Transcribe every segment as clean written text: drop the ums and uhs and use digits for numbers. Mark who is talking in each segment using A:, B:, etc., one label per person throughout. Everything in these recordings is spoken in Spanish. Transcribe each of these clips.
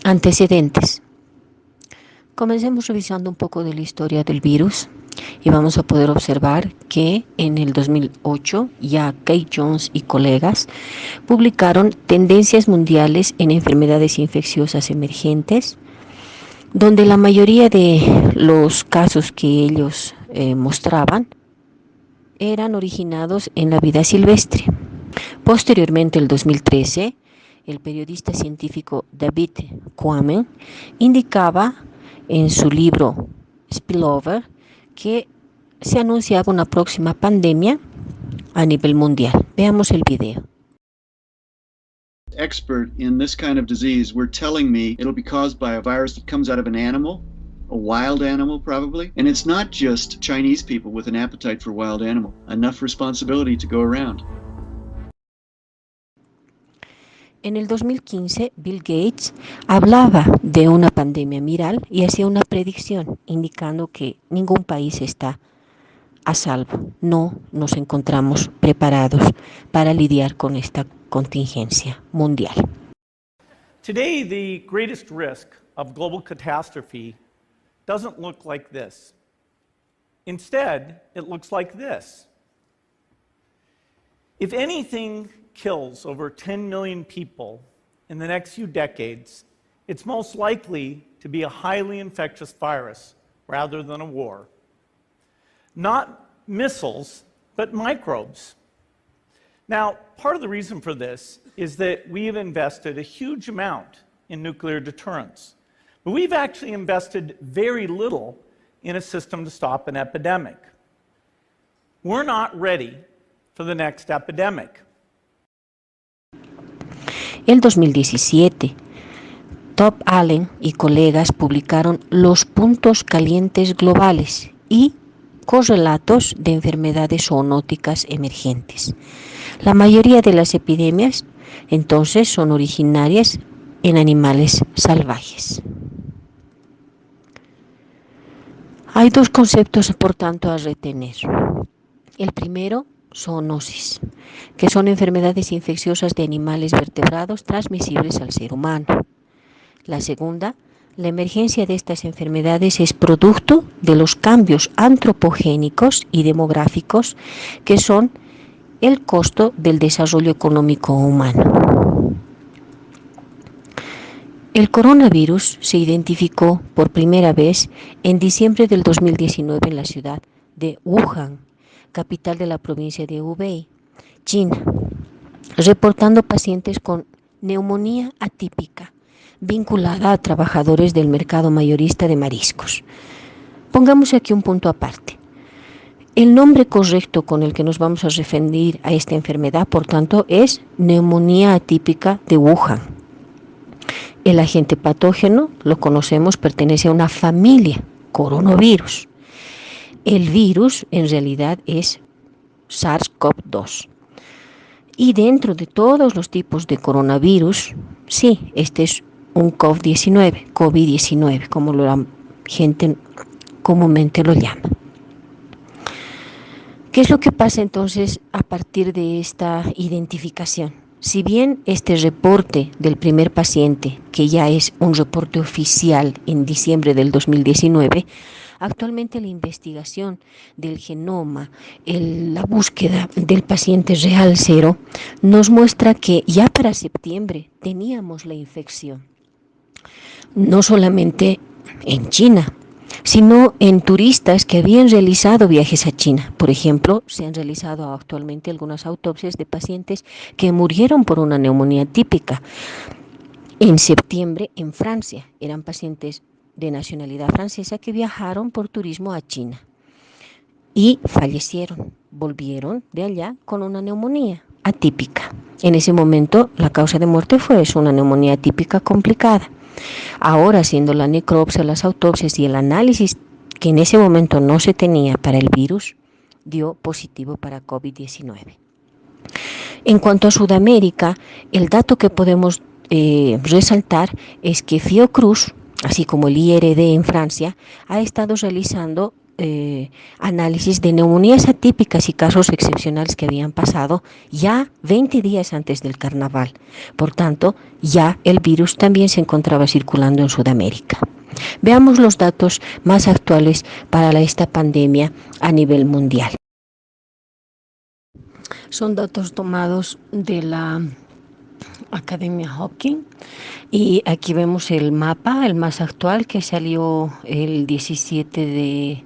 A: Antecedentes. Comencemos revisando un poco de la historia del virus y vamos a poder observar que en el 2008 ya Kate Jones y colegas publicaron Tendencias mundiales en enfermedades infecciosas emergentes, donde la mayoría de los casos que ellos mostraban eran originados en la vida silvestre. Posteriormente, el 2013, el periodista científico David Quammen indicaba en su libro Spillover que se anunciaba una próxima pandemia a nivel mundial. Veamos el video.
B: Expert in this kind of disease were telling me it'll be caused by a virus that comes out of an animal, a wild animal probably, and it's not just Chinese people with an appetite for wild animal. Enough responsibility to go around.
A: En el 2015, Bill Gates hablaba de una pandemia viral y hacía una predicción indicando que ningún país está a salvo. No nos encontramos preparados para lidiar con esta contingencia mundial.
C: Today, the greatest risk of global catastrophe doesn't look like this. Instead, it looks like this. If anything kills over 10 million people in the next few decades, it's most likely to be a highly infectious virus rather than a war. Not missiles, but microbes. Now, part of the reason for this is that we have invested a huge amount in nuclear deterrence, but we've actually invested very little in a system to stop an epidemic. We're not ready for the next epidemic.
A: En 2017, Top Allen y colegas publicaron Los puntos calientes globales y correlatos de enfermedades zoonóticas emergentes. La mayoría de las epidemias, entonces, son originarias en animales salvajes. Hay dos conceptos, por tanto, a retener. El primero, zoonosis, que son enfermedades infecciosas de animales vertebrados transmisibles al ser humano. La segunda, la emergencia de estas enfermedades es producto de los cambios antropogénicos y demográficos que son el costo del desarrollo económico humano. El coronavirus se identificó por primera vez en diciembre del 2019 en la ciudad de Wuhan, capital de la provincia de Hubei, China, reportando pacientes con neumonía atípica vinculada a trabajadores del mercado mayorista de mariscos. Pongamos aquí un punto aparte. El nombre correcto con el que nos vamos a referir a esta enfermedad, por tanto, es neumonía atípica de Wuhan. El agente patógeno, lo conocemos, pertenece a una familia, coronavirus. El virus en realidad es SARS-CoV-2. Y dentro de todos los tipos de coronavirus, sí, este es un COVID-19, como la gente comúnmente lo llama. ¿Qué es lo que pasa entonces a partir de esta identificación? Si bien este reporte del primer paciente, que ya es un reporte oficial en diciembre del 2019, actualmente la investigación del genoma, la búsqueda del paciente real cero, nos muestra que ya para septiembre teníamos la infección. No solamente en China, sino en turistas que habían realizado viajes a China. Por ejemplo, se han realizado actualmente algunas autopsias de pacientes que murieron por una neumonía típica. En septiembre, en Francia, eran pacientes de nacionalidad francesa que viajaron por turismo a China y fallecieron, volvieron de allá con una neumonía atípica. En ese momento la causa de muerte fue una neumonía atípica complicada. Ahora, haciendo la necropsia, las autopsias y el análisis que en ese momento no se tenía para el virus, dio positivo para COVID-19. En cuanto a Sudamérica, el dato que podemos resaltar es que Fiocruz, así como el IRD en Francia, ha estado realizando análisis de neumonías atípicas y casos excepcionales que habían pasado ya 20 días antes del carnaval. Por tanto, ya el virus también se encontraba circulando en Sudamérica. Veamos los datos más actuales para esta pandemia a nivel mundial. Son datos tomados de la Academia Hopkins y aquí vemos el mapa, el más actual, que salió el 17 de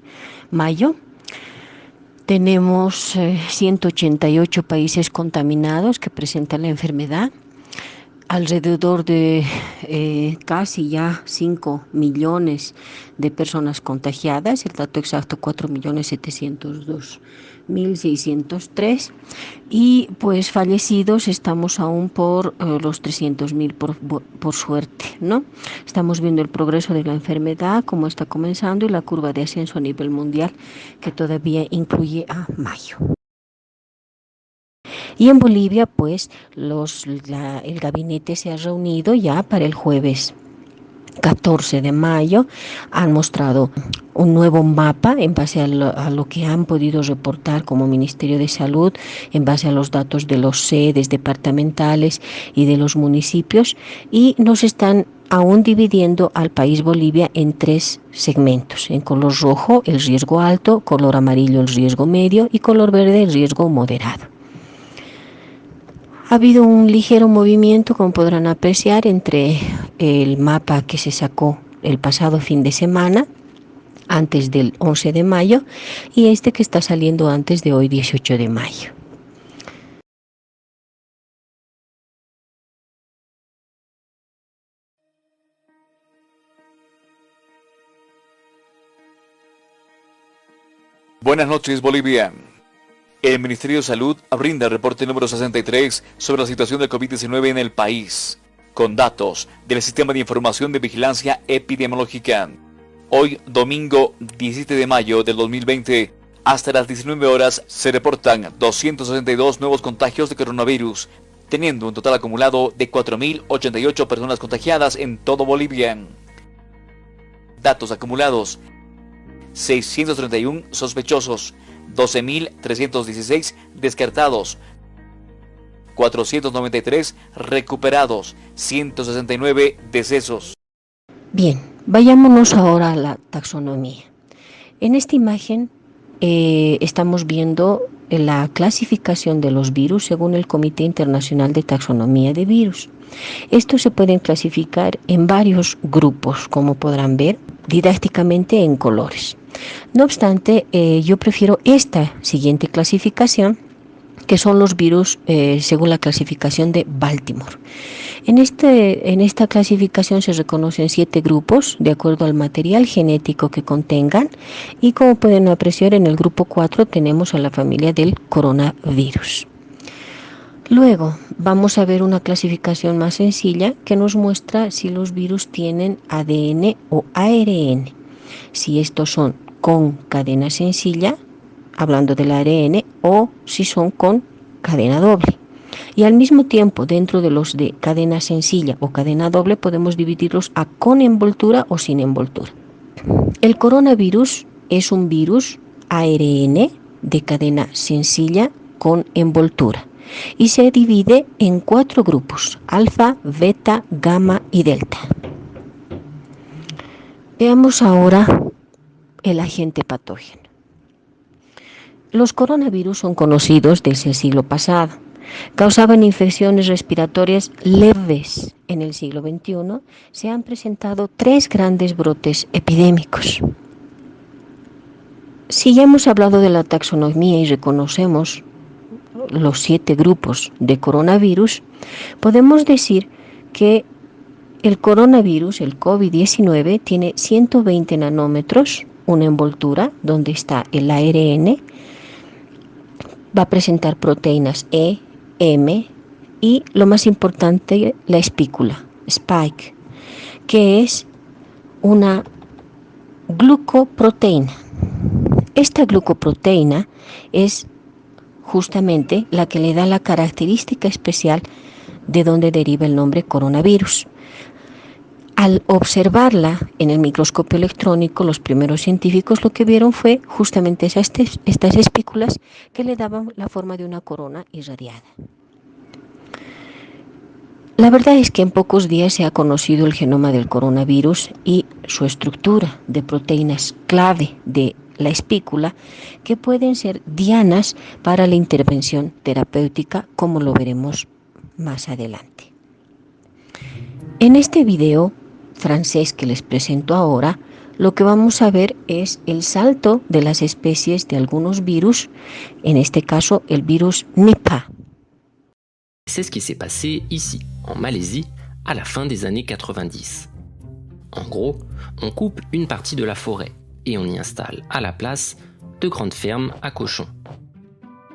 A: mayo. Tenemos 188 países contaminados que presentan la enfermedad, alrededor de casi ya 5 millones de personas contagiadas, el dato exacto 4.702.603, y pues fallecidos estamos aún por los 300.000 por suerte, ¿no? Estamos viendo el progreso de la enfermedad, cómo está comenzando, y la curva de ascenso a nivel mundial, que todavía incluye a mayo. Y en Bolivia, pues, el gabinete se ha reunido ya para el jueves 14 de mayo. Han mostrado un nuevo mapa en base a lo que han podido reportar como Ministerio de Salud, en base a los datos de los sedes departamentales y de los municipios, y nos están aún dividiendo al país Bolivia en 3 segmentos. En color rojo, el riesgo alto; color amarillo, el riesgo medio; y color verde, el riesgo moderado. Ha habido un ligero movimiento, como podrán apreciar, entre el mapa que se sacó el pasado fin de semana, antes del 11 de mayo, y este que está saliendo antes de hoy, 18 de mayo.
D: Buenas noches, Bolivia. El Ministerio de Salud brinda el reporte número 63 sobre la situación del COVID-19 en el país, con datos del Sistema de Información de Vigilancia Epidemiológica. Hoy, domingo 17 de mayo del 2020, hasta las 19 horas, se reportan 262 nuevos contagios de coronavirus, teniendo un total acumulado de 4.088 personas contagiadas en todo Bolivia. Datos acumulados: 631 sospechosos, 12.316 descartados, 493 recuperados, 169 decesos.
A: Bien, vayámonos ahora a la taxonomía. En esta imagen estamos viendo la clasificación de los virus según el Comité Internacional de Taxonomía de Virus. Estos se pueden clasificar en varios grupos, como podrán ver didácticamente en colores. No obstante, yo prefiero esta siguiente clasificación, que son los virus según la clasificación de Baltimore. En esta clasificación se reconocen 7 grupos de acuerdo al material genético que contengan, y como pueden apreciar, en el grupo 4 tenemos a la familia del coronavirus. Luego vamos a ver una clasificación más sencilla que nos muestra si los virus tienen ADN o ARN. Si estos son con cadena sencilla, hablando del ARN, o si son con cadena doble. Y al mismo tiempo, dentro de los de cadena sencilla o cadena doble, podemos dividirlos a con envoltura o sin envoltura. El coronavirus es un virus ARN de cadena sencilla con envoltura, y se divide en 4 grupos: alfa, beta, gamma y delta. Veamos ahora el agente patógeno. Los coronavirus son conocidos desde el siglo pasado. Causaban infecciones respiratorias leves. En el siglo XXI se han presentado 3 grandes brotes epidémicos. Si ya hemos hablado de la taxonomía y reconocemos los 7 grupos de coronavirus, podemos decir que el coronavirus, el COVID-19, tiene 120 nanómetros, una envoltura donde está el ARN, va a presentar proteínas E, M y, lo más importante, la espícula, spike, que es una glucoproteína. Esta glucoproteína es justamente la que le da la característica especial de donde deriva el nombre coronavirus. Al observarla en el microscopio electrónico, los primeros científicos lo que vieron fue justamente estas espículas que le daban la forma de una corona irradiada. La verdad es que en pocos días se ha conocido el genoma del coronavirus y su estructura de proteínas clave de la espícula que pueden ser dianas para la intervención terapéutica, como lo veremos más adelante. En este video francés que les presento ahora, lo que vamos a ver es el salto de las especies de algunos virus, en este caso el virus Nipah.
E: C'est ce qui s'est passé ici, en Malaisie, à la fin des années 90. En gros, on coupe une partie de la forêt et on y installe à la place de grandes fermes à cochons.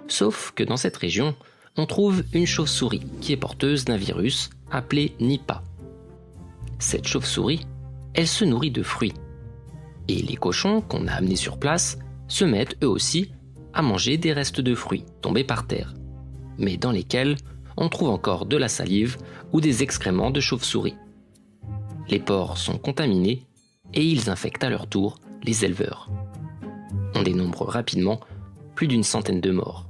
E: Sauf que dans cette région, on trouve une chauve-souris qui est porteuse d'un virus appelé Nipah. Cette chauve-souris, elle se nourrit de fruits. Et les cochons qu'on a amenés sur place se mettent eux aussi à manger des restes de fruits tombés par terre, mais dans lesquels on trouve encore de la salive ou des excréments de chauve-souris. Les porcs sont contaminés et ils infectent à leur tour les éleveurs. On dénombre rapidement plus d'une centaine de morts.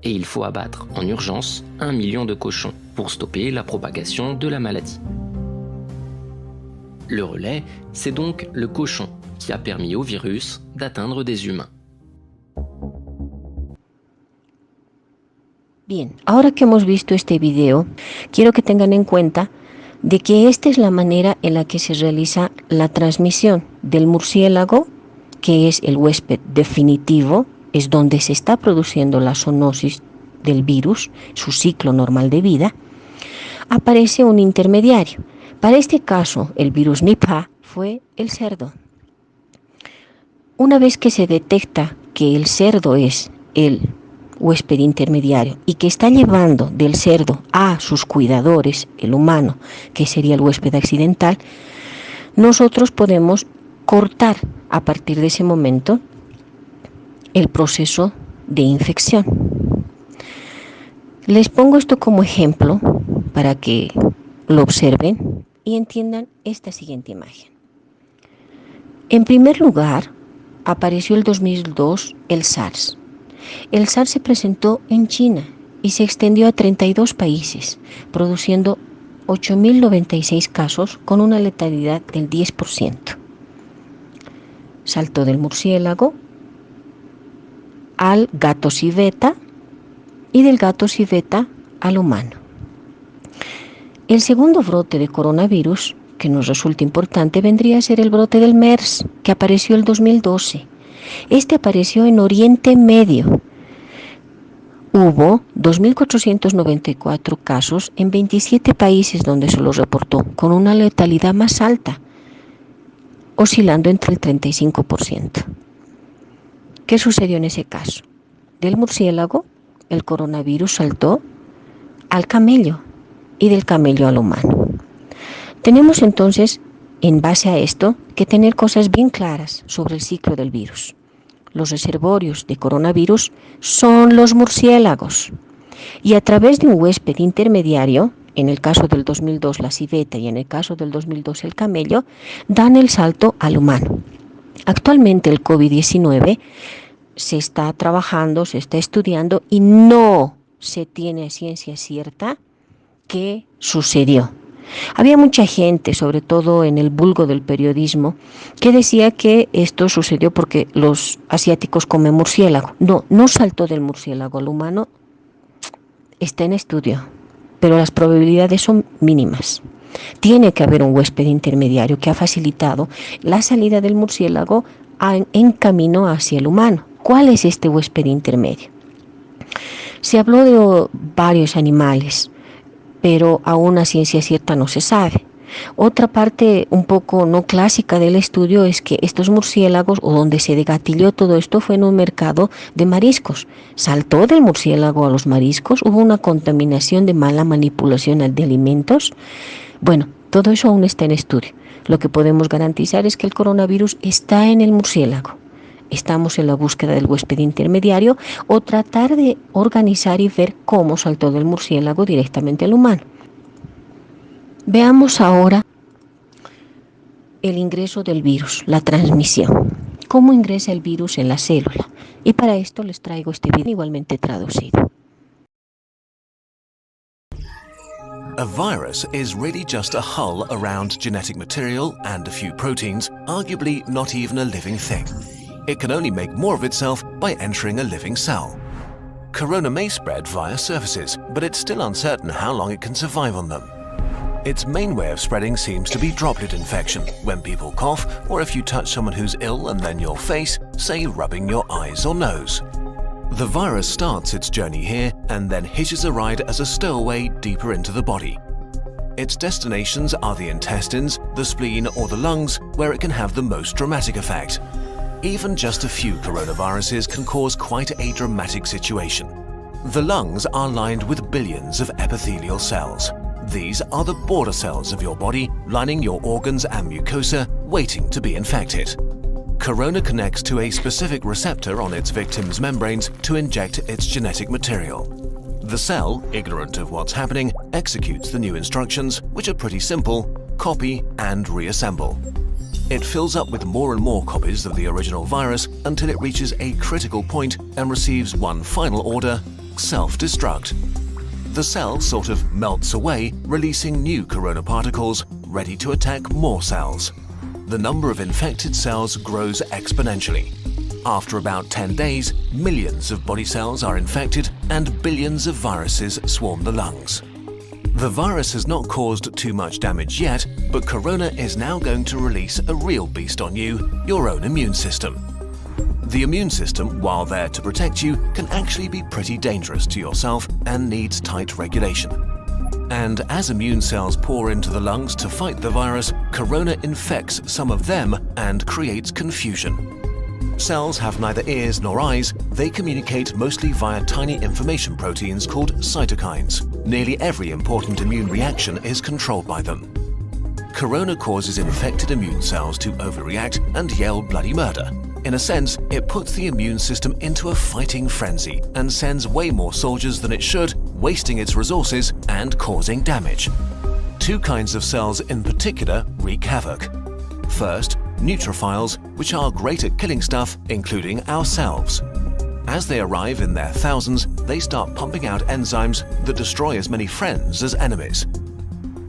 E: Et il faut abattre en urgence 1 million de cochons pour stopper la propagation de la maladie. Le relais, c'est donc le cochon qui a permis au virus d'atteindre des humains.
A: Bien, ahora que hemos visto este video, quiero que tengan en cuenta de que esta es la manera en la que se realiza la transmisión del murciélago, que es el huésped definitivo, es donde se está produciendo la zoonosis del virus, su ciclo normal de vida. Aparece un intermediario. Para este caso, el virus Nipah fue el cerdo. Una vez que se detecta que el cerdo es el huésped intermediario y que está llevando del cerdo a sus cuidadores, el humano, que sería el huésped accidental, nosotros podemos cortar a partir de ese momento el proceso de infección. Les pongo esto como ejemplo para que lo observen y entiendan esta siguiente imagen. En primer lugar, apareció el 2002 el SARS. El SARS se presentó en China y se extendió a 32 países, produciendo 8.096 casos con una letalidad del 10%. Saltó del murciélago al gato civeta y del gato civeta al humano. El segundo brote de coronavirus, que nos resulta importante, vendría a ser el brote del MERS, que apareció el 2012. Este apareció en Oriente Medio. Hubo 2.494 casos en 27 países donde se los reportó, con una letalidad más alta, oscilando entre el 35%. ¿Qué sucedió en ese caso? Del murciélago, el coronavirus saltó al camello y del camello al humano. Tenemos entonces, en base a esto, que tener cosas bien claras sobre el ciclo del virus. Los reservorios de coronavirus son los murciélagos y a través de un huésped intermediario, en el caso del 2002 la civeta y en el caso del 2002 el camello, dan el salto al humano. Actualmente el COVID-19 se está trabajando, se está estudiando y no se tiene a ciencia cierta qué sucedió. Había mucha gente, sobre todo en el vulgo del periodismo, que decía que esto sucedió porque los asiáticos comen murciélago. No saltó del murciélago al humano, está en estudio, pero las probabilidades son mínimas. Tiene que haber un huésped intermediario que ha facilitado la salida del murciélago en camino hacia el humano. ¿Cuál es este huésped intermedio? Se habló de varios animales, pero aún a ciencia cierta no se sabe. Otra parte un poco no clásica del estudio es que estos murciélagos, o donde se degatilló todo esto, fue en un mercado de mariscos. Saltó del murciélago a los mariscos, hubo una contaminación de mala manipulación de alimentos. Bueno, todo eso aún está en estudio. Lo que podemos garantizar es que el coronavirus está en el murciélago. Estamos en la búsqueda del huésped intermediario o tratar de organizar y ver cómo saltó del murciélago directamente al humano. Veamos ahora el ingreso del virus, la transmisión. ¿Cómo ingresa el virus en la célula? Y para esto les traigo este video igualmente traducido.
F: A virus is really just a hull around genetic material and a few proteins, arguably not even a living thing. It can only make more of itself by entering a living cell. Corona may spread via surfaces, but it's still uncertain how long it can survive on them. Its main way of spreading seems to be droplet infection, when people cough or if you touch someone who's ill and then your face, say rubbing your eyes or nose. The virus starts its journey here and then hitches a ride as a stowaway deeper into the body. Its destinations are the intestines, the spleen or the lungs, where it can have the most dramatic effect. Even just a few coronaviruses can cause quite a dramatic situation. The lungs are lined with billions of epithelial cells. These are the border cells of your body, lining your organs and mucosa, waiting to be infected. Corona connects to a specific receptor on its victim's membranes to inject its genetic material. The cell, ignorant of what's happening, executes the new instructions, which are pretty simple: copy and reassemble. It fills up with more and more copies of the original virus until it reaches a critical point and receives one final order: self-destruct. The cell sort of melts away, releasing new corona particles, ready to attack more cells. The number of infected cells grows exponentially. After about 10 days, millions of body cells are infected and billions of viruses swarm the lungs. The virus has not caused too much damage yet, but corona is now going to release a real beast on you, your own immune system. The immune system, while there to protect you, can actually be pretty dangerous to yourself and needs tight regulation. And as immune cells pour into the lungs to fight the virus, corona infects some of them and creates confusion. Cells have neither ears nor eyes. They communicate mostly via tiny information proteins called cytokines. Nearly every important immune reaction is controlled by them. Corona causes infected immune cells to overreact and yell bloody murder. In a sense, it puts the immune system into a fighting frenzy and sends way more soldiers than it should, wasting its resources and causing damage. Two kinds of cells in particular wreak havoc. First, neutrophils, which are great at killing stuff, including ourselves. As they arrive in their thousands, they start pumping out enzymes that destroy as many friends as enemies.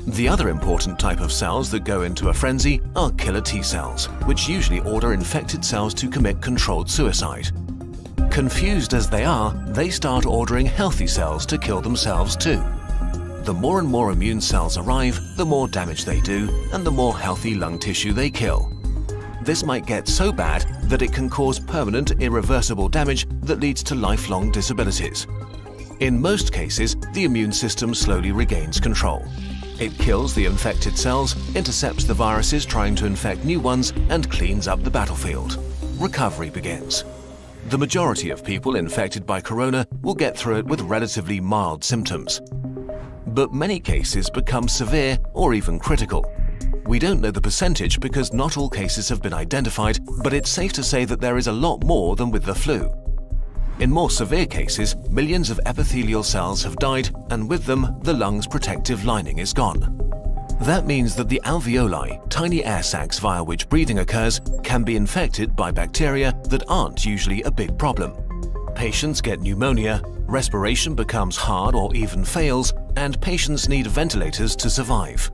F: The other important type of cells that go into a frenzy are killer T cells, which usually order infected cells to commit controlled suicide. Confused as they are, they start ordering healthy cells to kill themselves too. The more and more immune cells arrive, the more damage they do, and the more healthy lung tissue they kill. This might get so bad that it can cause permanent, irreversible damage that leads to lifelong disabilities. In most cases, the immune system slowly regains control. It kills the infected cells, intercepts the viruses trying to infect new ones, and cleans up the battlefield. Recovery begins. The majority of people infected by corona will get through it with relatively mild symptoms. But many cases become severe or even critical. We don't know the percentage because not all cases have been identified, but it's safe to say that there is a lot more than with the flu. In more severe cases, millions of epithelial cells have died, and with them, the lung's protective lining is gone. That means that the alveoli, tiny air sacs via which breathing occurs, can be infected by bacteria that aren't usually a big problem. Patients get pneumonia, respiration becomes hard or even fails, and patients need ventilators to survive.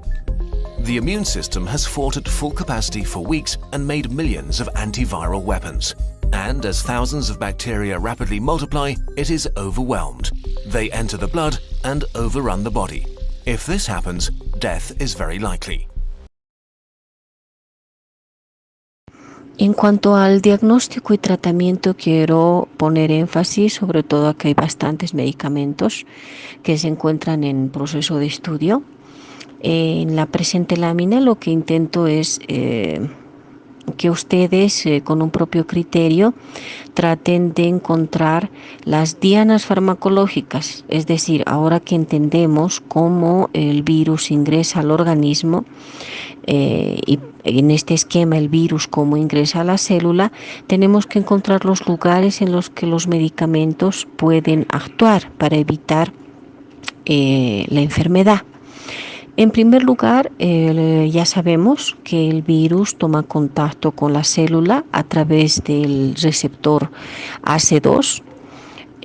F: The immune system has fought at full capacity for weeks and made millions of antiviral weapons. And as thousands of bacteria rapidly multiply, it is overwhelmed. They enter the blood and overrun the body. If this happens, death is very likely.
A: En cuanto al diagnóstico y tratamiento, quiero poner énfasis sobre todo que hay bastantes medicamentos que se encuentran en proceso de estudio. En la presente lámina lo que intento es que ustedes con un propio criterio traten de encontrar las dianas farmacológicas, es decir, ahora que entendemos cómo el virus ingresa al organismo y en este esquema el virus cómo ingresa a la célula, tenemos que encontrar los lugares en los que los medicamentos pueden actuar para evitar la enfermedad. En primer lugar, ya sabemos que el virus toma contacto con la célula a través del receptor AC2.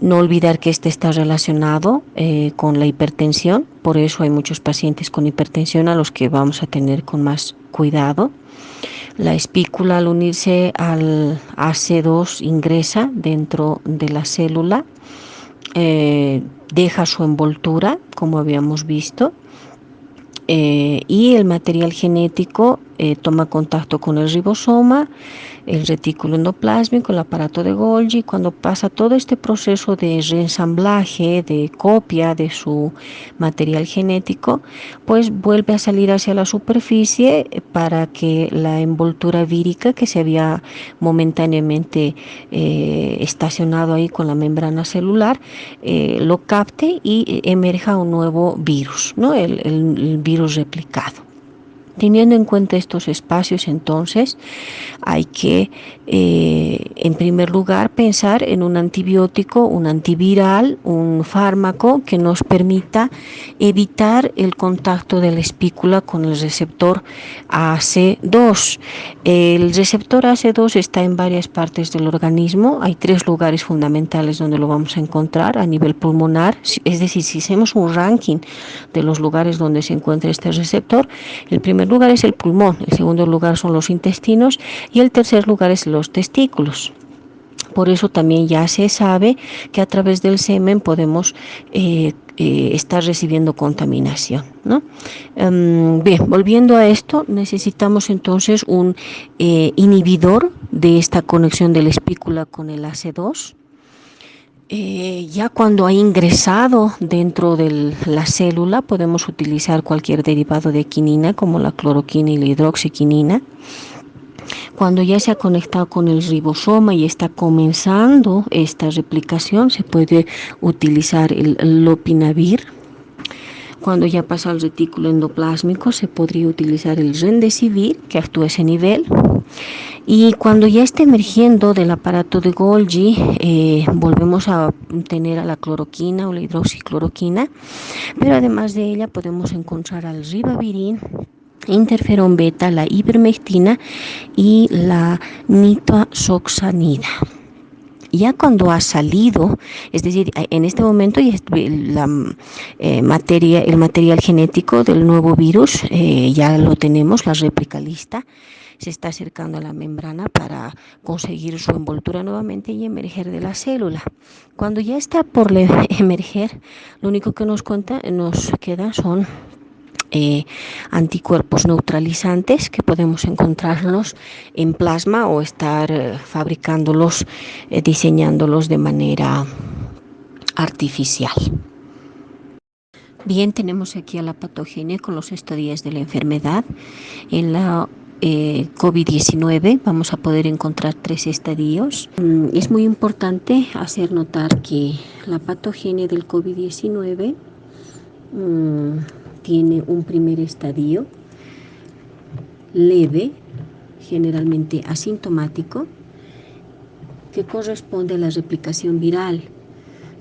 A: No olvidar que este está relacionado con la hipertensión, por eso hay muchos pacientes con hipertensión a los que vamos a tener con más cuidado. La espícula, al unirse al AC2, ingresa dentro de la célula, deja su envoltura, como habíamos visto, y el material genético toma contacto con el ribosoma, el retículo endoplásmico, el aparato de Golgi. Cuando pasa todo este proceso de reensamblaje, de copia de su material genético, pues vuelve a salir hacia la superficie para que la envoltura vírica que se había momentáneamente estacionado ahí con la membrana celular lo capte y emerja un nuevo virus, ¿no? El virus replicado. Teniendo en cuenta estos espacios, entonces, hay que, en primer lugar, pensar en un antibiótico, un antiviral, un fármaco que nos permita evitar el contacto de la espícula con el receptor AC2. El receptor AC2 está en varias partes del organismo. Hay 3 lugares fundamentales donde lo vamos a encontrar a nivel pulmonar. Es decir, si hacemos un ranking de los lugares donde se encuentra este receptor, el primer lugar es el pulmón, el segundo lugar son los intestinos y el tercer lugar es los testículos. Por eso también ya se sabe que a través del semen podemos estar recibiendo contaminación, ¿no? Bien, volviendo a esto, necesitamos entonces un inhibidor de esta conexión de la espícula con el AC2. Ya cuando ha ingresado dentro de la célula podemos utilizar cualquier derivado de quinina como la cloroquina y la hidroxiquinina. Cuando ya se ha conectado con el ribosoma y está comenzando esta replicación, se puede utilizar el lopinavir. Cuando ya pasa al retículo endoplásmico, se podría utilizar el remdesivir, que actúa a ese nivel. Y cuando ya está emergiendo del aparato de Golgi, volvemos a tener a la cloroquina o la hidroxicloroquina, pero además de ella podemos encontrar al ribavirin, interferón beta, la ivermectina y la nitazoxanida. Ya cuando ha salido, es decir, en este momento el material genético del nuevo virus ya lo tenemos, la réplica lista, se está acercando a la membrana para conseguir su envoltura nuevamente y emerger de la célula. Cuando ya está por emerger, lo único que nos queda son anticuerpos neutralizantes que podemos encontrarlos en plasma o estar fabricándolos, diseñándolos de manera artificial. Bien, tenemos aquí a la patogenia con los estadios de la enfermedad. En la COVID-19 vamos a poder encontrar 3 estadios. Es muy importante hacer notar que la patogenia del COVID-19 tiene un primer estadio leve, generalmente asintomático, que corresponde a la replicación viral,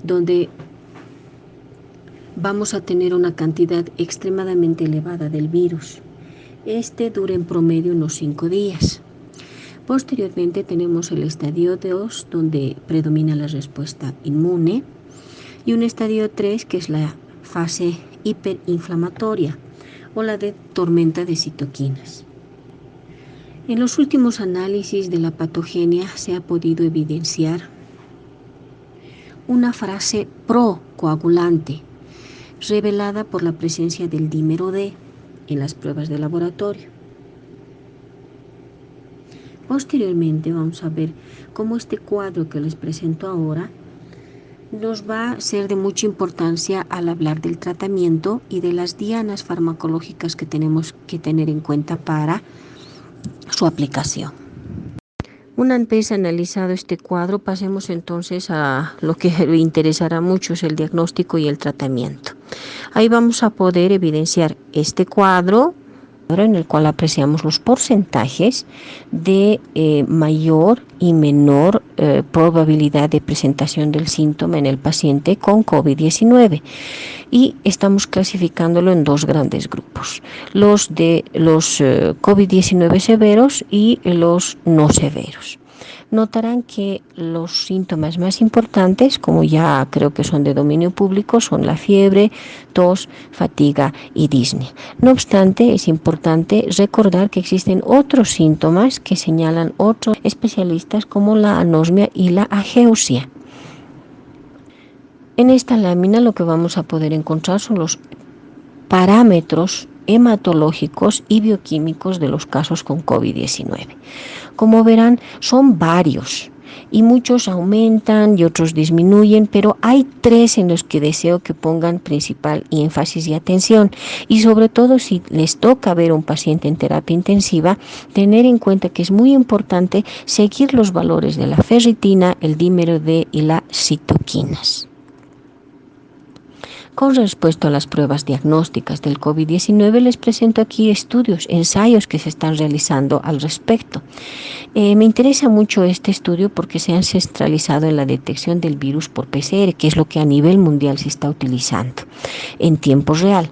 A: donde vamos a tener una cantidad extremadamente elevada del virus. Este dura en promedio unos 5 días. Posteriormente tenemos el estadio 2, donde predomina la respuesta inmune, y un estadio 3, que es la fase hiperinflamatoria o la de tormenta de citoquinas. En los últimos análisis de la patogenia se ha podido evidenciar una fase procoagulante revelada por la presencia del dímero D en las pruebas de laboratorio. Posteriormente vamos a ver cómo este cuadro que les presento ahora nos va a ser de mucha importancia al hablar del tratamiento y de las dianas farmacológicas que tenemos que tener en cuenta para su aplicación. Una vez analizado este cuadro, pasemos entonces a lo que le interesará mucho, es el diagnóstico y el tratamiento. Ahí vamos a poder evidenciar este cuadro en el cual apreciamos los porcentajes de mayor y menor probabilidad de presentación del síntoma en el paciente con COVID-19. Y estamos clasificándolo en dos grandes grupos, los COVID-19 severos y los no severos. Notarán que los síntomas más importantes, como ya creo que son de dominio público, son la fiebre, tos, fatiga y disnea. No obstante, es importante recordar que existen otros síntomas que señalan otros especialistas, como la anosmia y la ageusia. En esta lámina lo que vamos a poder encontrar son los parámetros hematológicos y bioquímicos de los casos con COVID-19. Como verán, son varios y muchos aumentan y otros disminuyen, pero hay tres en los que deseo que pongan principal énfasis y atención, y sobre todo si les toca ver a un paciente en terapia intensiva, tener en cuenta que es muy importante seguir los valores de la ferritina, el dímero D y las citoquinas. Con respecto a las pruebas diagnósticas del COVID-19, les presento aquí estudios, ensayos que se están realizando al respecto. Me interesa mucho este estudio porque se han centralizado en la detección del virus por PCR, que es lo que a nivel mundial se está utilizando en tiempo real.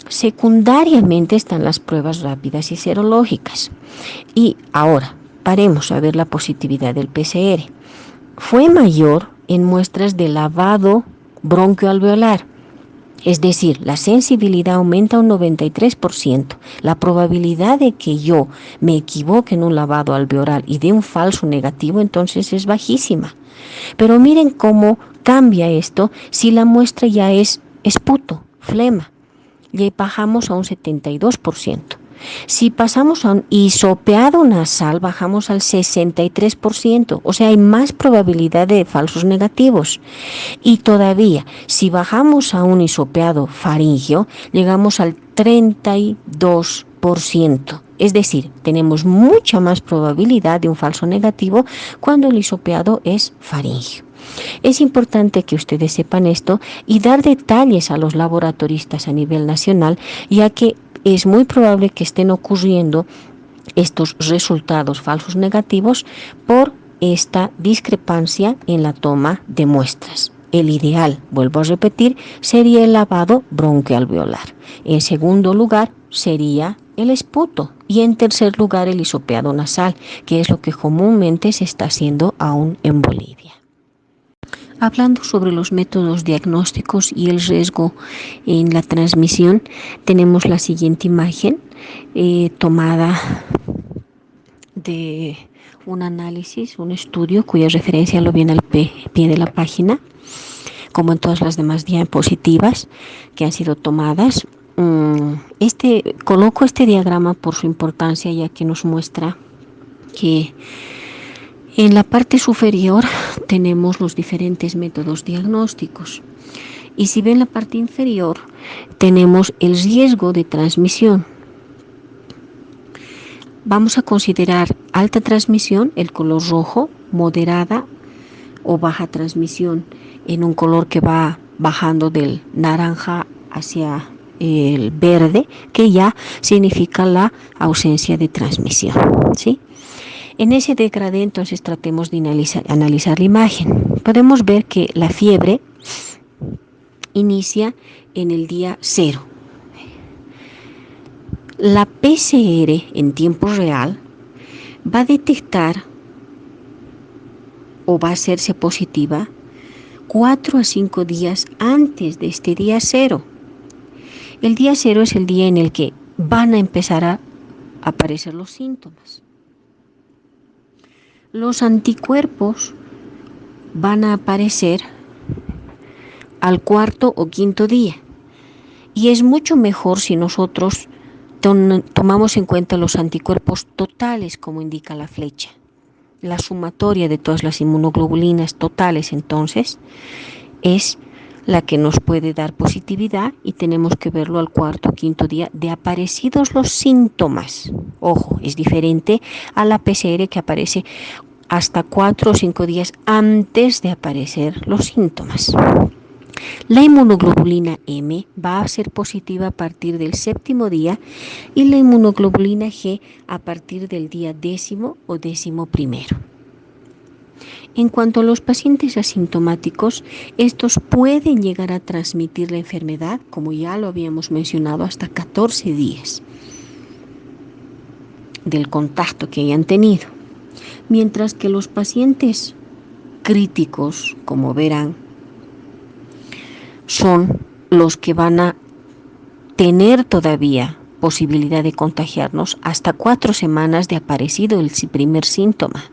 A: Secundariamente están las pruebas rápidas y serológicas. Y ahora, paremos a ver la positividad del PCR. Fue mayor en muestras de lavado bronquioalveolar. Es decir, la sensibilidad aumenta un 93%. La probabilidad de que yo me equivoque en un lavado alveolar y dé un falso negativo, entonces es bajísima. Pero miren cómo cambia esto si la muestra ya es esputo, flema. Le bajamos a un 72%. Si pasamos a un hisopeado nasal, bajamos al 63%, o sea, hay más probabilidad de falsos negativos. Y todavía, si bajamos a un hisopeado faríngeo, llegamos al 32%. Es decir, tenemos mucha más probabilidad de un falso negativo cuando el hisopeado es faríngeo. Es importante que ustedes sepan esto y dar detalles a los laboratoristas a nivel nacional, ya que es muy probable que estén ocurriendo estos resultados falsos negativos por esta discrepancia en la toma de muestras. El ideal, vuelvo a repetir, sería el lavado bronquioalveolar. En segundo lugar, sería el esputo. Y en tercer lugar, el hisopeado nasal, que es lo que comúnmente se está haciendo aún en Bolivia. Hablando sobre los métodos diagnósticos y el riesgo en la transmisión, tenemos la siguiente imagen tomada de un análisis, un estudio cuya referencia lo viene al pie de la página, como en todas las demás diapositivas que han sido tomadas. Coloco este diagrama por su importancia, ya que nos muestra que en la parte superior tenemos los diferentes métodos diagnósticos y si ven la parte inferior tenemos el riesgo de transmisión. Vamos a considerar alta transmisión, el color rojo, moderada o baja transmisión en un color que va bajando del naranja hacia el verde, que ya significa la ausencia de transmisión, ¿sí? En ese degradé, entonces, tratemos de analizar la imagen. Podemos ver que la fiebre inicia en el día 0. La PCR en tiempo real va a detectar o va a hacerse positiva 4 a 5 días antes de este día 0. El día 0 es el día en el que van a empezar a aparecer los síntomas. Los anticuerpos van a aparecer al 4º o 5º día y es mucho mejor si nosotros tomamos en cuenta los anticuerpos totales, como indica la flecha. La sumatoria de todas las inmunoglobulinas totales, entonces, es la que nos puede dar positividad y tenemos que verlo al 4º o 5º día de aparecidos los síntomas. Ojo, es diferente a la PCR que aparece hasta 4 o 5 días antes de aparecer los síntomas. La inmunoglobulina M va a ser positiva a partir del 7º día y la inmunoglobulina G a partir del día 10º o 11º. En cuanto a los pacientes asintomáticos, estos pueden llegar a transmitir la enfermedad, como ya lo habíamos mencionado, hasta 14 días del contacto que hayan tenido. Mientras que los pacientes críticos, como verán, son los que van a tener todavía posibilidad de contagiarnos hasta 4 semanas de aparecido el primer síntoma.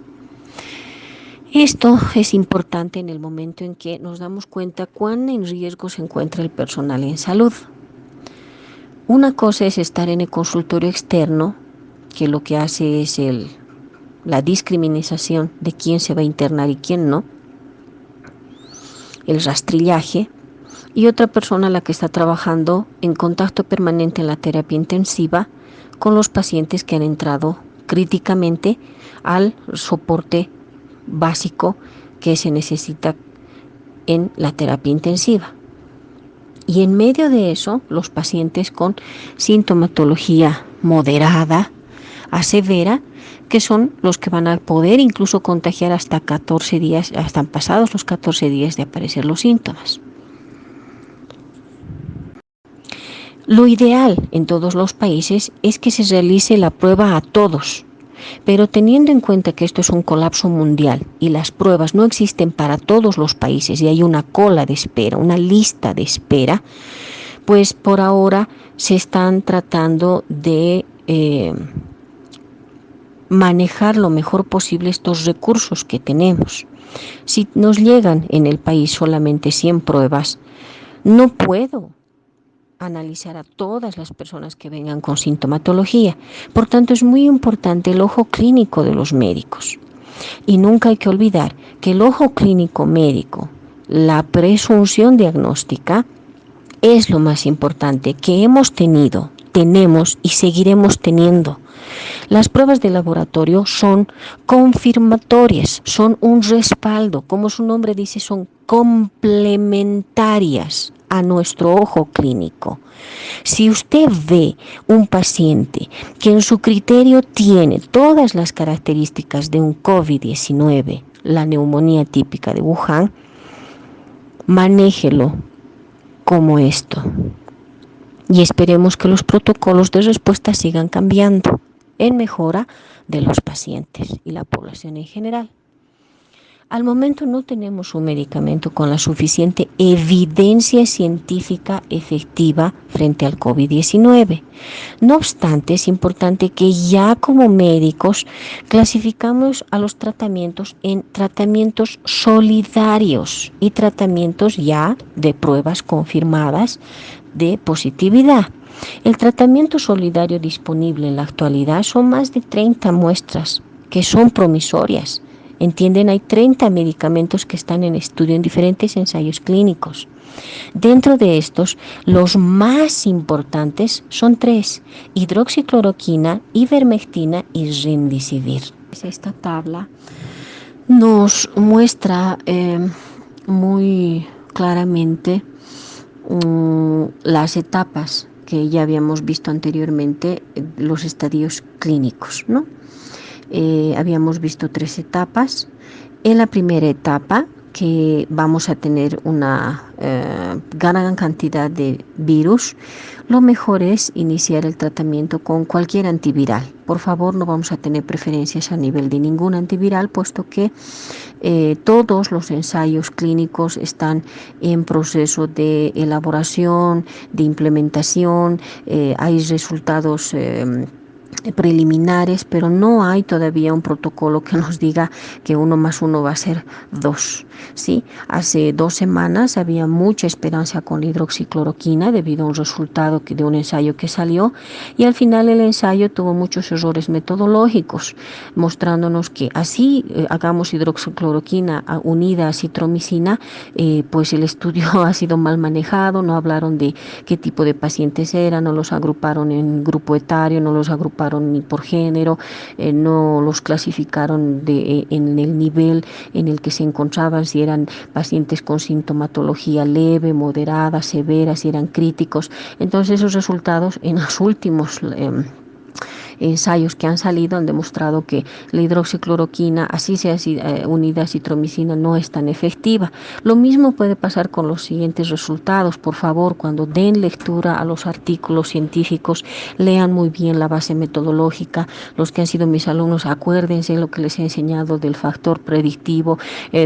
A: Esto es importante en el momento en que nos damos cuenta cuán en riesgo se encuentra el personal en salud. Una cosa es estar en el consultorio externo, que lo que hace es la discriminación de quién se va a internar y quién no, el rastrillaje, y otra persona la que está trabajando en contacto permanente en la terapia intensiva con los pacientes que han entrado críticamente al soporte básico que se necesita en la terapia intensiva. Y en medio de eso, los pacientes con sintomatología moderada a severa, que son los que van a poder incluso contagiar hasta 14 días, hasta pasados los 14 días de aparecer los síntomas. Lo ideal en todos los países es que se realice la prueba a todos, pero teniendo en cuenta que esto es un colapso mundial y las pruebas no existen para todos los países y hay una cola de espera, una lista de espera, pues por ahora se están tratando de manejar lo mejor posible estos recursos que tenemos. Si nos llegan en el país solamente 100 pruebas, no puedo analizar a todas las personas que vengan con sintomatología. Por tanto, es muy importante el ojo clínico de los médicos. Y nunca hay que olvidar que el ojo clínico médico, la presunción diagnóstica, es lo más importante que hemos tenido, tenemos y seguiremos teniendo. Las pruebas de laboratorio son confirmatorias, son un respaldo, como su nombre dice, son complementarias a nuestro ojo clínico. Si usted ve un paciente que en su criterio tiene todas las características de un COVID-19, la neumonía típica de Wuhan, manéjelo como esto. Y esperemos que los protocolos de respuesta sigan cambiando en mejora de los pacientes y la población en general. Al momento no tenemos un medicamento con la suficiente evidencia científica efectiva frente al COVID-19. No obstante, es importante que ya como médicos clasificamos a los tratamientos en tratamientos solidarios y tratamientos ya de pruebas confirmadas de positividad. El tratamiento solidario disponible en la actualidad son más de 30 muestras que son promisorias. Entienden, hay 30 medicamentos que están en estudio en diferentes ensayos clínicos. Dentro de estos, los más importantes son 3: hidroxicloroquina, ivermectina y remdesivir. Esta tabla nos muestra muy claramente las etapas que ya habíamos visto anteriormente, los estadios clínicos, ¿no? Habíamos visto 3 etapas. En la primera etapa, que vamos a tener una gran cantidad de virus, lo mejor es iniciar el tratamiento con cualquier antiviral. Por favor, no vamos a tener preferencias a nivel de ningún antiviral, puesto que todos los ensayos clínicos están en proceso de elaboración, de implementación, hay resultados preliminares, pero no hay todavía un protocolo que nos diga que 1 más 1 va a ser 2, ¿sí? Hace 2 semanas había mucha esperanza con la hidroxicloroquina debido a un resultado de un ensayo que salió, y al final el ensayo tuvo muchos errores metodológicos, mostrándonos que así hagamos hidroxicloroquina unida a citromicina, pues el estudio ha sido mal manejado, no hablaron de qué tipo de pacientes eran, no los agruparon en grupo etario, no los agruparon agruparon ni por género, no los clasificaron en el nivel en el que se encontraban, si eran pacientes con sintomatología leve, moderada, severa, si eran críticos. Entonces esos resultados en los últimos ensayos que han salido han demostrado que la hidroxicloroquina, así sea unida a citromicina, no es tan efectiva. Lo mismo puede pasar con los siguientes resultados. Por favor, cuando den lectura a los artículos científicos, lean muy bien la base metodológica. Los que han sido mis alumnos, acuérdense lo que les he enseñado del factor predictivo,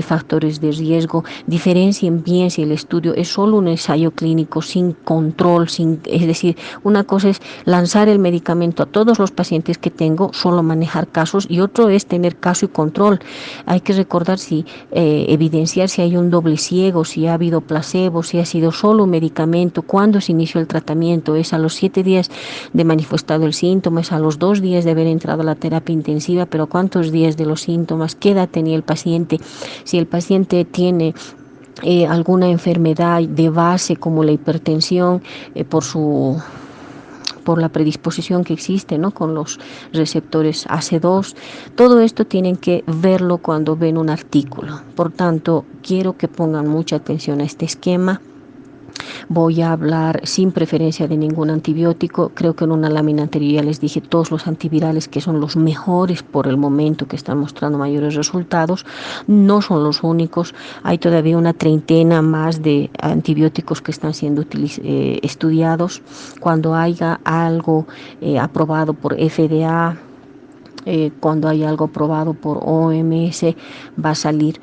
A: factores de riesgo. Diferencien bien si el estudio es solo un ensayo clínico sin control, es decir, una cosa es lanzar el medicamento a todos los pacientes que tengo, solo manejar casos, y otro es tener caso y control. Hay que recordar evidenciar si hay un doble ciego, si ha habido placebo, si ha sido solo un medicamento, cuándo se inició el tratamiento, es a los 7 días de manifestado el síntoma, es a los 2 días de haber entrado a la terapia intensiva, pero cuántos días de los síntomas, qué edad tenía el paciente, si el paciente tiene alguna enfermedad de base como la hipertensión, por la predisposición que existe, ¿no?, con los receptores AC2. Todo esto tienen que verlo cuando ven un artículo. Por tanto, quiero que pongan mucha atención a este esquema. Voy a hablar sin preferencia de ningún antibiótico. Creo que en una lámina anterior ya les dije todos los antivirales que son los mejores por el momento, que están mostrando mayores resultados. No son los únicos. Hay todavía una treintena más de antibióticos que están siendo estudiados. Cuando haya algo aprobado por FDA, cuando hay algo aprobado por OMS, va a salir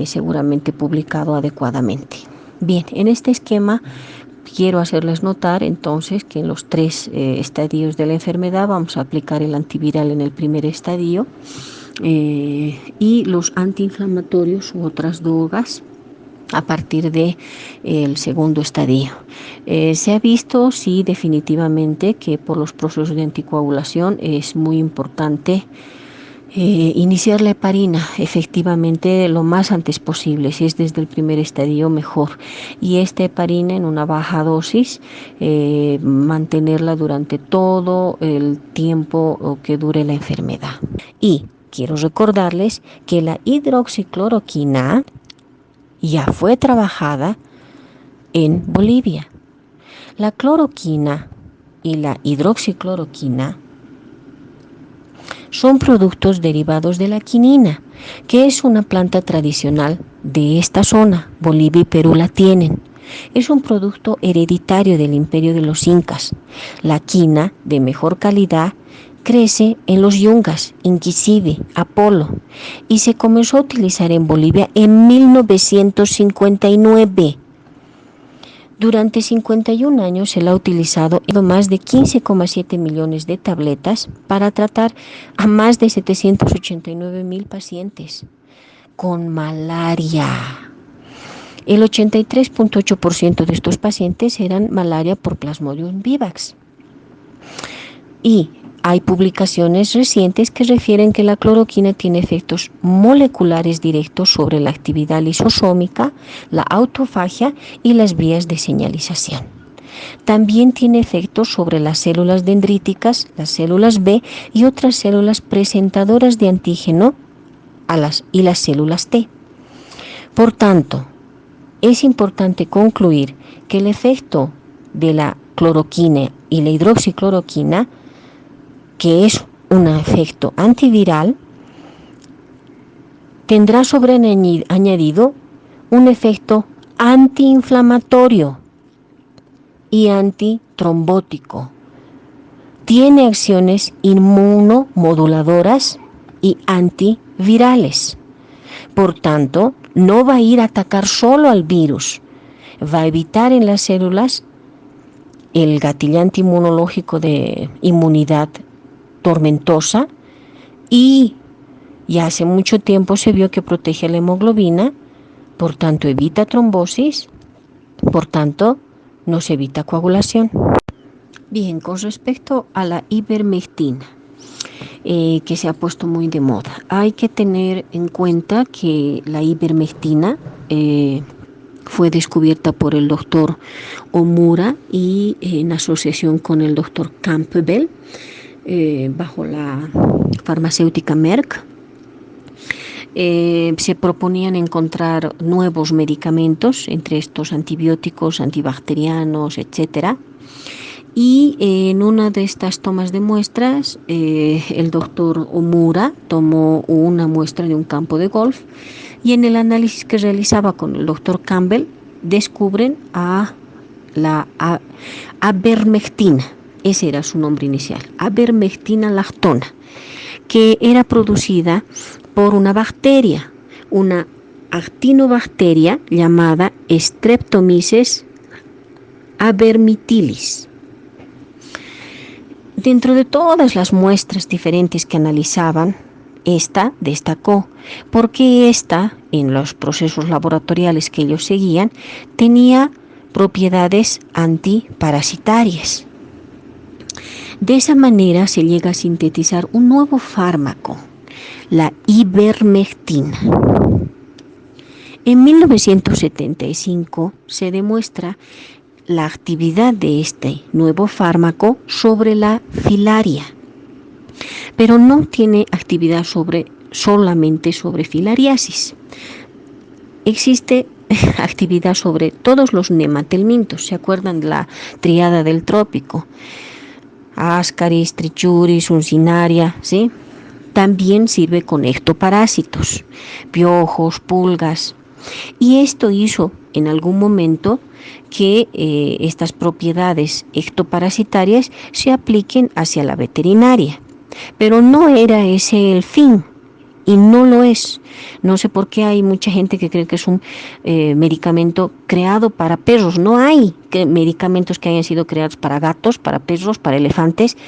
A: seguramente publicado adecuadamente. Bien, en este esquema quiero hacerles notar entonces que en los 3 estadios de la enfermedad vamos a aplicar el antiviral en el primer estadio y los antiinflamatorios u otras drogas a partir del segundo estadio. Se ha visto, sí, definitivamente que por los procesos de anticoagulación es muy importante iniciar la heparina efectivamente lo más antes posible. Si es desde el primer estadio, mejor. Y esta heparina en una baja dosis, mantenerla durante todo el tiempo que dure la enfermedad. Y quiero recordarles que la hidroxicloroquina ya fue trabajada en Bolivia. La cloroquina y la hidroxicloroquina son productos derivados de la quinina, que es una planta tradicional de esta zona. Bolivia y Perú la tienen. Es un producto hereditario del imperio de los incas. La quina, de mejor calidad, crece en los yungas, Inquisibe, Apolo, y se comenzó a utilizar en Bolivia en 1959. Durante 51 años se la ha utilizado en más de 15,7 millones de tabletas para tratar a más de 789,000 pacientes con malaria. El 83,8% de estos pacientes eran malaria por Plasmodium vivax. Y hay publicaciones recientes que refieren que la cloroquina tiene efectos moleculares directos sobre la actividad lisosómica, la autofagia y las vías de señalización. También tiene efectos sobre las células dendríticas, las células B y otras células presentadoras de antígeno y las células T. Por tanto, es importante concluir que el efecto de la cloroquina y la hidroxicloroquina, que es un efecto antiviral, tendrá añadido un efecto antiinflamatorio y antitrombótico. Tiene acciones inmunomoduladoras y antivirales. Por tanto, no va a ir a atacar solo al virus, va a evitar en las células el gatillante inmunológico de inmunidad tormentosa, y ya hace mucho tiempo se vio que protege la hemoglobina, por tanto evita trombosis, por tanto no se evita coagulación. Bien, con respecto a la ivermectina, que se ha puesto muy de moda, hay que tener en cuenta que la ivermectina fue descubierta por el doctor Omura y en asociación con el doctor Campbell. bajo la farmacéutica Merck. Se proponían encontrar nuevos medicamentos, entre estos antibióticos, antibacterianos, etc. Y en una de estas tomas de muestras, el doctor Omura tomó una muestra de un campo de golf y en el análisis que realizaba con el doctor Campbell descubren a la avermectina, ese era su nombre inicial, avermectina lactona, que era producida por una bacteria, una actinobacteria llamada Streptomyces havermitilis. Dentro de todas las muestras diferentes que analizaban, esta destacó, porque esta, en los procesos laboratoriales que ellos seguían, tenía propiedades antiparasitarias. De esa manera se llega a sintetizar un nuevo fármaco, la ivermectina. En 1975 se demuestra la actividad de este nuevo fármaco sobre la filaria, pero no tiene actividad solamente sobre filariasis. Existe actividad sobre todos los nematelmintos. ¿Se acuerdan de la tríada del trópico? Ascaris, Trichuris, Uncinaria, ¿sí? También sirve con ectoparásitos, piojos, pulgas. Y esto hizo en algún momento que estas propiedades ectoparasitarias se apliquen hacia la veterinaria. Pero no era ese el fin, y no lo es. No sé por qué hay mucha gente que cree que es un medicamento creado para perros. No hay medicamentos que hayan sido creados para gatos, para perros, para elefantes.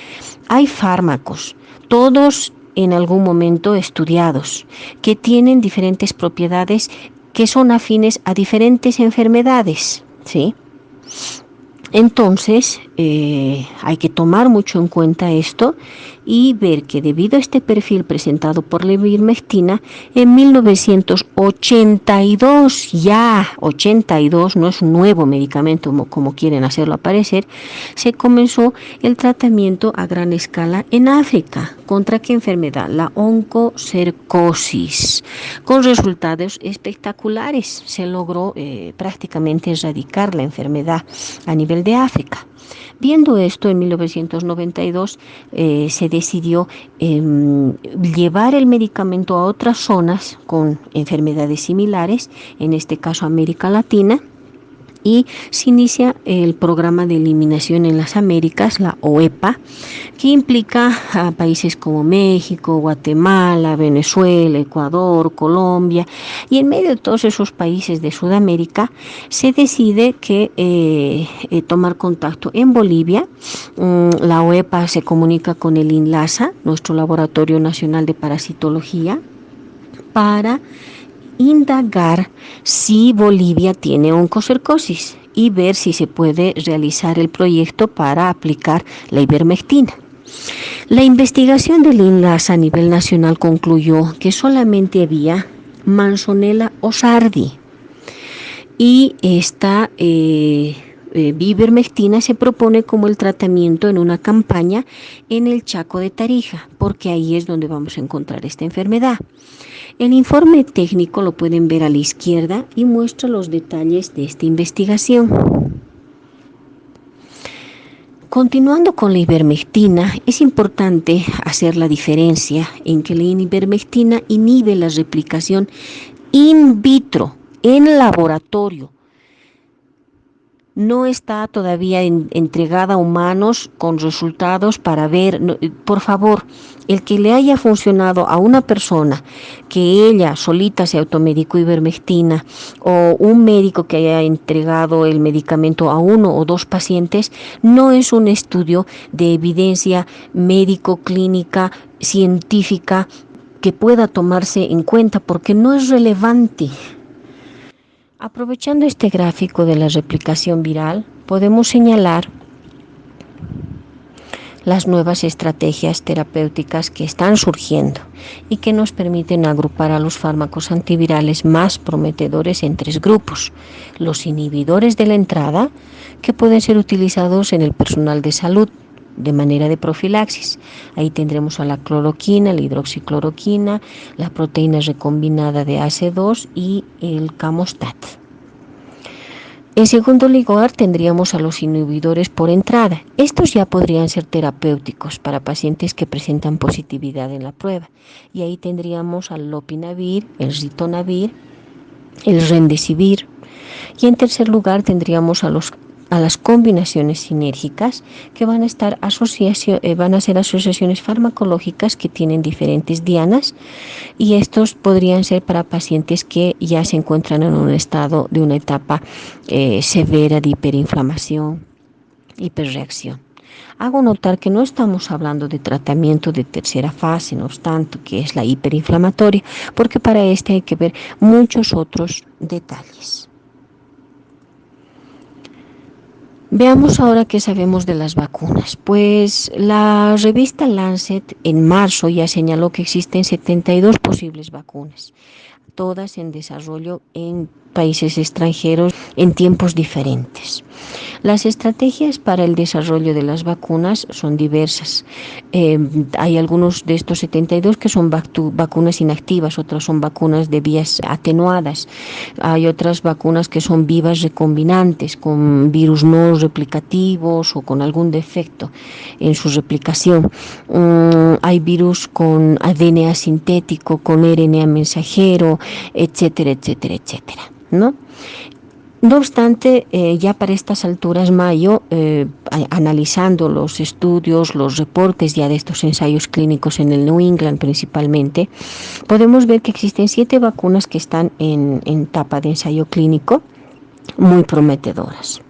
A: Hay fármacos, todos en algún momento estudiados, que tienen diferentes propiedades que son afines a diferentes enfermedades, ¿sí? Entonces, hay que tomar mucho en cuenta esto y ver que debido a este perfil presentado por la ivermectina, en 1982, ya 82, no es un nuevo medicamento como quieren hacerlo aparecer, se comenzó el tratamiento a gran escala en África. ¿Contra qué enfermedad? La oncocercosis, con resultados espectaculares. Se logró prácticamente erradicar la enfermedad a nivel de África. Viendo esto, en 1992 se decidió llevar el medicamento a otras zonas con enfermedades similares, en este caso América Latina, y se inicia el programa de eliminación en las Américas, la OEPA, que implica a países como México, Guatemala, Venezuela, Ecuador, Colombia, y en medio de todos esos países de Sudamérica se decide que tomar contacto en Bolivia. La OEPA se comunica con el INLASA, nuestro Laboratorio Nacional de Parasitología, para indagar si Bolivia tiene oncocercosis y ver si se puede realizar el proyecto para aplicar la ivermectina. La investigación del INLASA a nivel nacional concluyó que solamente había Manzonella osardi y esta ivermectina se propone como el tratamiento en una campaña en el Chaco de Tarija, porque ahí es donde vamos a encontrar esta enfermedad. El informe técnico lo pueden ver a la izquierda y muestra los detalles de esta investigación. Continuando con la ivermectina, es importante hacer la diferencia en que la ivermectina inhibe la replicación in vitro, en laboratorio. No está todavía entregada a humanos con resultados para ver. No, por favor, el que le haya funcionado a una persona que ella solita se automedicó ivermectina, o un médico que haya entregado el medicamento a uno o dos pacientes, no es un estudio de evidencia médico-clínica, científica, que pueda tomarse en cuenta porque no es relevante. Aprovechando este gráfico de la replicación viral, podemos señalar las nuevas estrategias terapéuticas que están surgiendo y que nos permiten agrupar a los fármacos antivirales más prometedores en tres grupos: los inhibidores de la entrada, que pueden ser utilizados en el personal de salud, de manera de profilaxis. Ahí tendremos a la cloroquina, la hidroxicloroquina, la proteína recombinada de AC2 y el Camostat. En segundo lugar, tendríamos a los inhibidores por entrada. Estos ya podrían ser terapéuticos para pacientes que presentan positividad en la prueba. Y ahí tendríamos al lopinavir, el ritonavir, el remdesivir. Y en tercer lugar, tendríamos a las combinaciones sinérgicas, que van a ser asociaciones farmacológicas que tienen diferentes dianas, y estos podrían ser para pacientes que ya se encuentran en un estado de una etapa severa de hiperinflamación, hiperreacción. Hago notar que no estamos hablando de tratamiento de tercera fase, no obstante, que es la hiperinflamatoria, porque para este hay que ver muchos otros detalles. Veamos ahora qué sabemos de las vacunas. Pues la revista Lancet en marzo ya señaló que existen 72 posibles vacunas, todas en desarrollo en países extranjeros en tiempos diferentes. Las estrategias para el desarrollo de las vacunas son diversas. Hay algunos de estos 72 que son vacunas inactivas, otras son vacunas de vías atenuadas. Hay otras vacunas que son vivas recombinantes, con virus no replicativos o con algún defecto en su replicación. Hay virus con ADN asintético, con RNA mensajero, etcétera, etcétera, etcétera, ¿no? No obstante, ya para estas alturas, mayo, analizando los estudios, los reportes ya de estos ensayos clínicos en el New England principalmente, podemos ver que existen 7 vacunas que están en etapa de ensayo clínico muy prometedoras.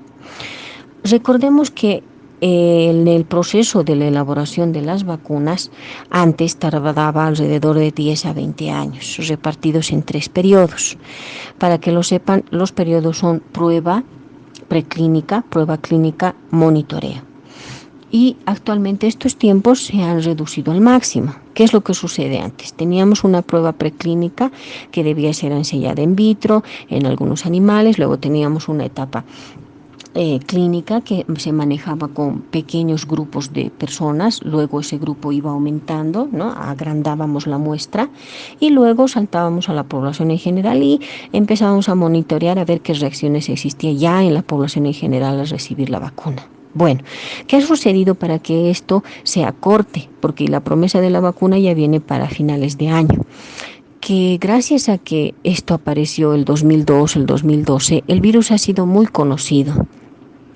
A: Recordemos que en el proceso de la elaboración de las vacunas antes tardaba alrededor de 10 a 20 años, repartidos en 3 periodos. Para que lo sepan, los periodos son prueba preclínica, prueba clínica, monitoreo. Y actualmente estos tiempos se han reducido al máximo. ¿Qué es lo que sucede antes? Teníamos una prueba preclínica que debía ser ensayada in vitro en algunos animales, luego teníamos una etapa clínica que se manejaba con pequeños grupos de personas, luego ese grupo iba aumentando, ¿no? Agrandábamos la muestra y luego saltábamos a la población en general y empezábamos a monitorear a ver qué reacciones existían ya en la población en general al recibir la vacuna. Bueno, ¿qué ha sucedido para que esto se acorte? Porque la promesa de la vacuna ya viene para finales de año. Que gracias a que esto apareció el 2002, el 2012, el virus ha sido muy conocido.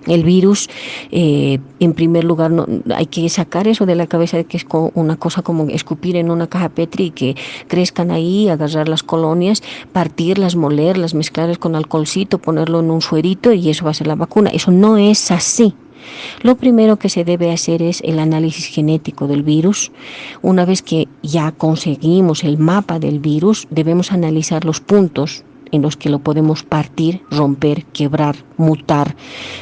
A: El virus, en primer lugar, no, hay que sacar eso de la cabeza de que es una cosa como escupir en una caja Petri y que crezcan ahí, agarrar las colonias, partirlas, molerlas, mezclarlas con alcoholcito, ponerlo en un suerito y eso va a ser la vacuna. Eso no es así. Lo primero que se debe hacer es el análisis genético del virus. Una vez que ya conseguimos el mapa del virus, debemos analizar los puntos en los que lo podemos partir, romper, quebrar, mutar,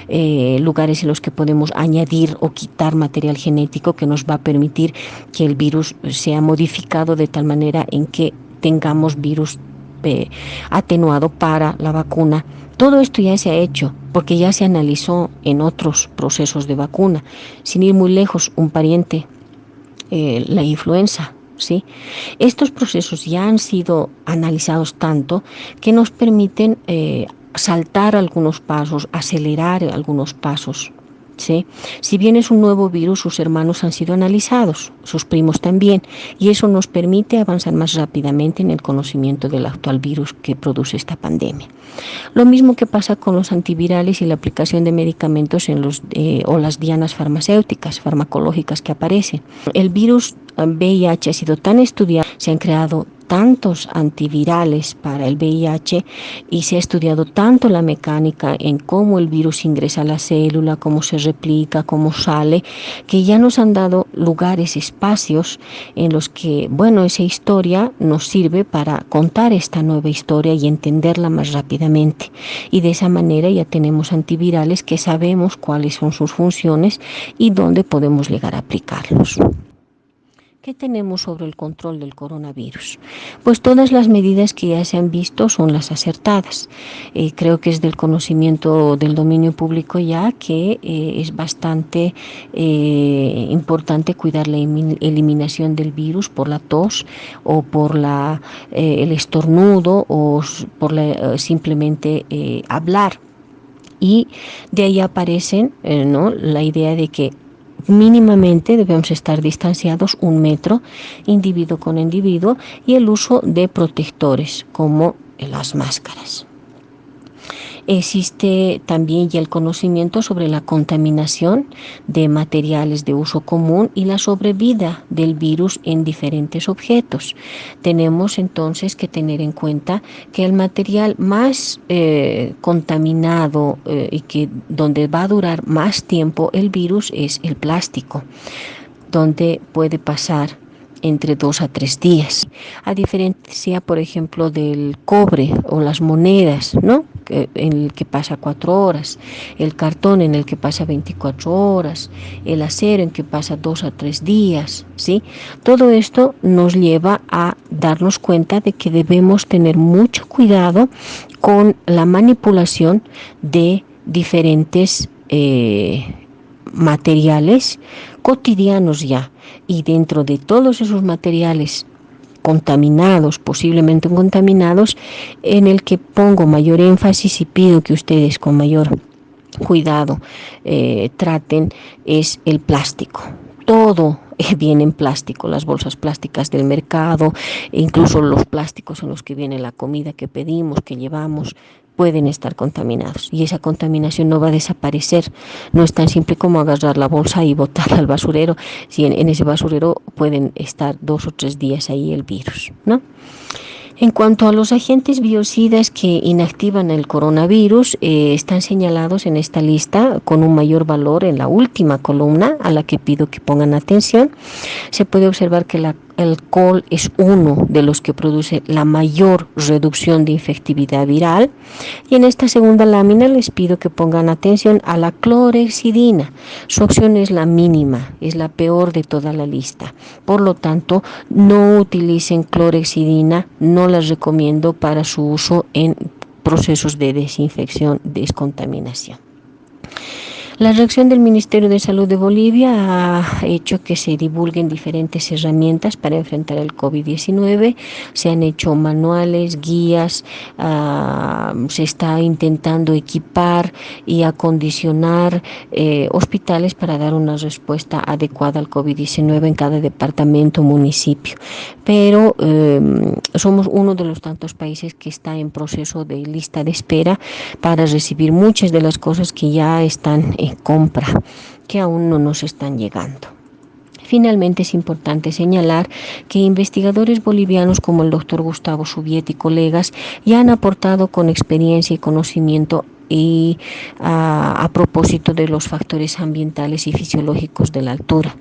A: lugares en los que podemos añadir o quitar material genético que nos va a permitir que el virus sea modificado de tal manera en que tengamos virus atenuado para la vacuna. Todo esto ya se ha hecho porque ya se analizó en otros procesos de vacuna. Sin ir muy lejos, un pariente, la influenza, ¿sí? Estos procesos ya han sido analizados tanto que nos permiten saltar algunos pasos, acelerar algunos pasos, ¿sí? Si bien es un nuevo virus, sus hermanos han sido analizados, sus primos también, y eso nos permite avanzar más rápidamente en el conocimiento del actual virus que produce esta pandemia. Lo mismo que pasa con los antivirales y la aplicación de medicamentos en o las dianas farmacéuticas, farmacológicas que aparecen. El virus VIH ha sido tan estudiado, se han creado tantos antivirales para el VIH y se ha estudiado tanto la mecánica en cómo el virus ingresa a la célula, cómo se replica, cómo sale, que ya nos han dado lugares, espacios en los que, bueno, esa historia nos sirve para contar esta nueva historia y entenderla más rápidamente. Y de esa manera ya tenemos antivirales que sabemos cuáles son sus funciones y dónde podemos llegar a aplicarlos. ¿Qué tenemos sobre el control del coronavirus? Pues todas las medidas que ya se han visto son las acertadas. Creo que es del conocimiento del dominio público ya que es bastante importante cuidar la eliminación del virus por la tos o por el estornudo o por simplemente hablar. Y de ahí aparecen ¿no? la idea de que mínimamente debemos estar distanciados 1 metro individuo con individuo y el uso de protectores como las máscaras. Existe también ya el conocimiento sobre la contaminación de materiales de uso común y la sobrevida del virus en diferentes objetos. Tenemos entonces que tener en cuenta que el material más contaminado y que donde va a durar más tiempo el virus es el plástico, donde puede pasar entre 2 a 3 días, a diferencia, por ejemplo, del cobre o las monedas, ¿no? En el que pasa 4 horas, el cartón en el que pasa 24 horas, el acero en que pasa 2 a 3 días, ¿sí? Todo esto nos lleva a darnos cuenta de que debemos tener mucho cuidado con la manipulación de diferentes materiales cotidianos ya, y dentro de todos esos materiales contaminados, posiblemente contaminados, en el que pongo mayor énfasis y pido que ustedes con mayor cuidado traten es el plástico. Todo viene en plástico, las bolsas plásticas del mercado, incluso los plásticos en los que viene la comida que pedimos, que llevamos, pueden estar contaminados y esa contaminación no va a desaparecer. No es tan simple como agarrar la bolsa y botarla al basurero. Si en ese basurero pueden estar 2 o 3 días ahí el virus, ¿no? En cuanto a los agentes biocidas que inactivan el coronavirus, están señalados en esta lista con un mayor valor en la última columna, a la que pido que pongan atención. Se puede observar que el alcohol es uno de los que produce la mayor reducción de infectividad viral. Y en esta segunda lámina les pido que pongan atención a la clorhexidina. Su opción es la mínima, es la peor de toda la lista. Por lo tanto, no utilicen clorhexidina, no las recomiendo para su uso en procesos de desinfección, descontaminación. La reacción del Ministerio de Salud de Bolivia ha hecho que se divulguen diferentes herramientas para enfrentar el COVID-19. Se han hecho manuales, guías, se está intentando equipar y acondicionar hospitales para dar una respuesta adecuada al COVID-19 en cada departamento o municipio. Pero somos uno de los tantos países que está en proceso de lista de espera para recibir muchas de las cosas que ya están en compra, que aún no nos están llegando. Finalmente, es importante señalar que investigadores bolivianos como el doctor Gustavo Subiet y colegas ya han aportado con experiencia y conocimiento y a propósito de los factores ambientales y fisiológicos de la altura.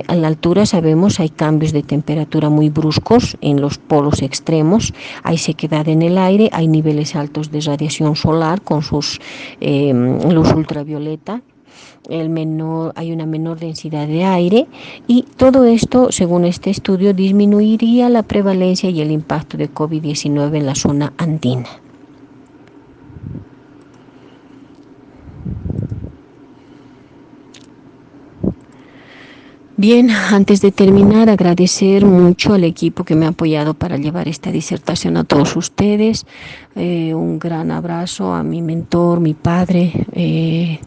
A: A la altura sabemos hay cambios de temperatura muy bruscos en los polos extremos, hay sequedad en el aire, hay niveles altos de radiación solar con sus luz ultravioleta. Hay una menor densidad de aire y todo esto, según este estudio, disminuiría la prevalencia y el impacto de COVID-19 en la zona andina. Bien, antes de terminar, agradecer mucho al equipo que me ha apoyado para llevar esta disertación a todos ustedes. Un gran abrazo a mi mentor, mi padre,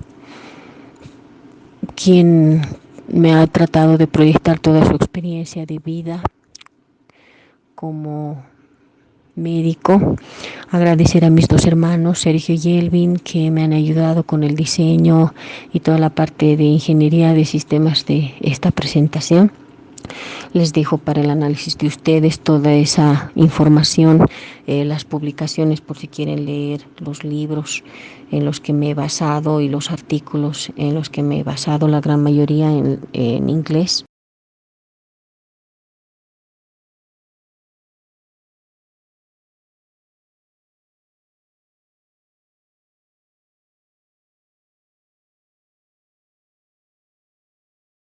A: quien me ha tratado de proyectar toda su experiencia de vida como médico. Agradecer a mis 2 hermanos, Sergio y Elvin, que me han ayudado con el diseño y toda la parte de ingeniería de sistemas de esta presentación. Les dejo para el análisis de ustedes toda esa información, las publicaciones por si quieren leer los libros en los que me he basado y los artículos en los que me he basado, la gran mayoría en inglés.